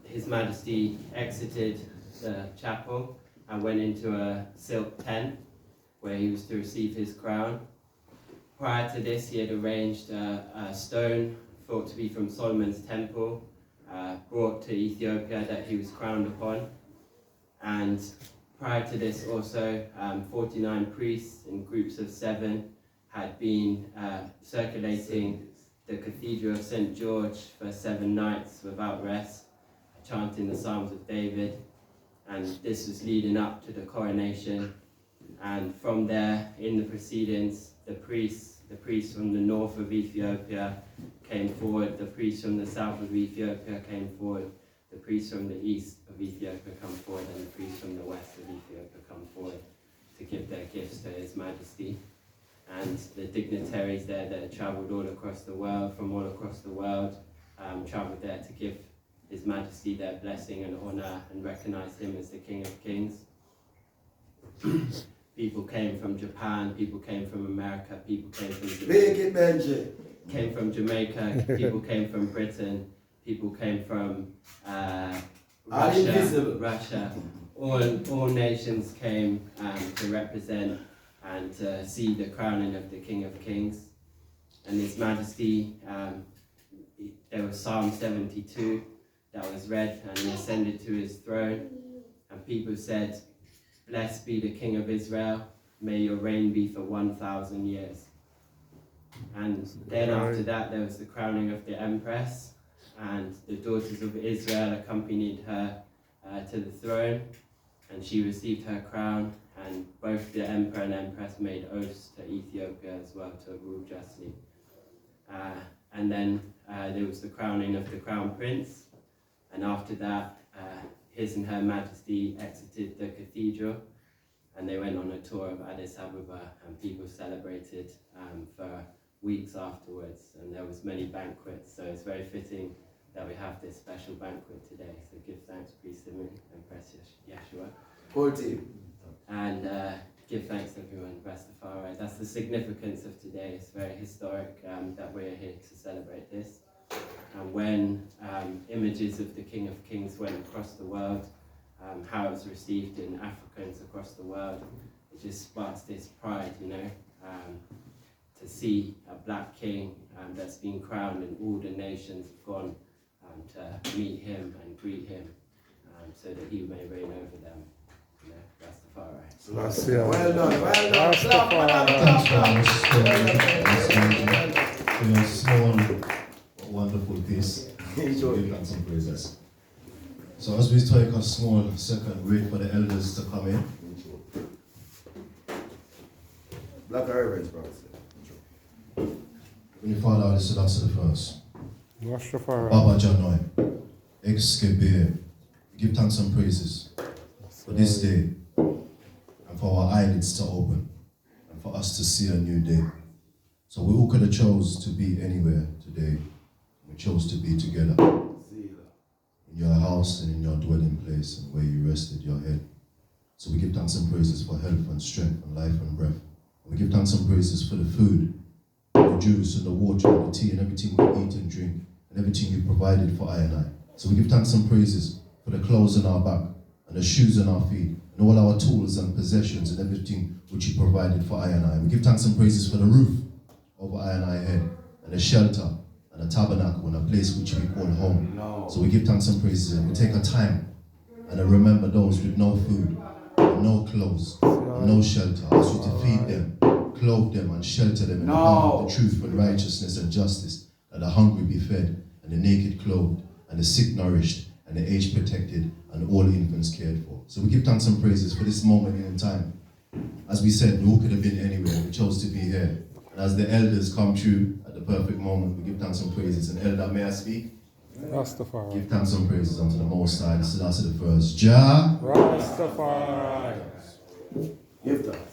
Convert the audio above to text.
His Majesty exited the chapel and went into a silk tent where he was to receive his crown. Prior to this, he had arranged a stone thought to be from Solomon's temple, brought to Ethiopia that he was crowned upon. And prior to this also, 49 priests in groups of 7 had been circulating the Cathedral of St. George for 7 nights without rest, chanting the Psalms of David. And this was leading up to the coronation. And from there, in the proceedings, the priests from the north of Ethiopia came forward, the priests from the south of Ethiopia came forward, the priests from the east of Ethiopia come forward, and the priests from the west of Ethiopia come forward to give their gifts to His Majesty. And the dignitaries there that had travelled all across the world, travelled there to give His Majesty their blessing and honour and recognise Him as the King of Kings. People came from Japan, people came from America, people came from Jamaica, people came from Britain, people came from Russia. All nations came to represent and to see the crowning of the King of Kings. And His Majesty, there was Psalm 72 that was read, and He ascended to His throne, and people said, "Blessed be the King of Israel, may your reign be for 1,000 years." And then after that, there was the crowning of the Empress, and the daughters of Israel accompanied her to the throne, and she received her crown, and both the Emperor and Enpress made oaths to Ethiopia as well to rule justly. And then there was the crowning of the Crown Prince, and after that, His and Her Majesty exited the cathedral, and they went on a tour of Addis Ababa, and people celebrated for weeks afterwards, and there was many banquets, so it's very fitting that we have this special banquet today. So give thanks, Priest Empress Yeshua. And give thanks everyone, Rastafari. That's the significance of today. It's very historic that we're here to celebrate this. And when images of the King of Kings went across the world, how it was received in Africans across the world, it just sparks this pride, to see a black king that's been crowned, and all the nations have gone to meet him and greet him, so that he may reign over them. Rastafari. Well done. Rastafari. Small, wonderful piece. Give thanks and praises. So as we take a small second, wait for the elders to come in. Black reverence, bro. When you follow the Selassie the first. Rastafari. Baba Janoi. Ex-Kebir. Give thanks and praises for this day, and for our eyelids to open, and for us to see a new day. So we all could have chose to be anywhere today. We chose to be together in your house and in your dwelling place, and where you rested your head. So we give thanks and praises for health and strength and life and breath. And we give thanks and praises for the food, the juice and the water and the tea and everything we eat and drink, and everything you provided for I and I. So we give thanks and praises for the clothes on our back, and the shoes on our feet, and all our tools and possessions and everything which you provided for I and I. We give thanks and praises for the roof over I and I head, and the shelter, and a tabernacle, and a place which we call home. So we give thanks and praises, and we take a time and remember those with no food, and no clothes, and no shelter. Ask you to feed them, clothe them, and shelter them in the path of the truth and righteousness and justice, that the hungry be fed, and the naked clothed, and the sick nourished, and the aged protected, and all infants cared for. So we give thanks and praises for this moment in time. As we said, we all could have been anywhere. We chose to be here. And as the elders come through at the perfect moment, we give thanks and praises. And elder, may I speak? Rastafari. Give thanks and praises unto the Most High, the Selassie the First. Jah. Rastafari. Give thanks.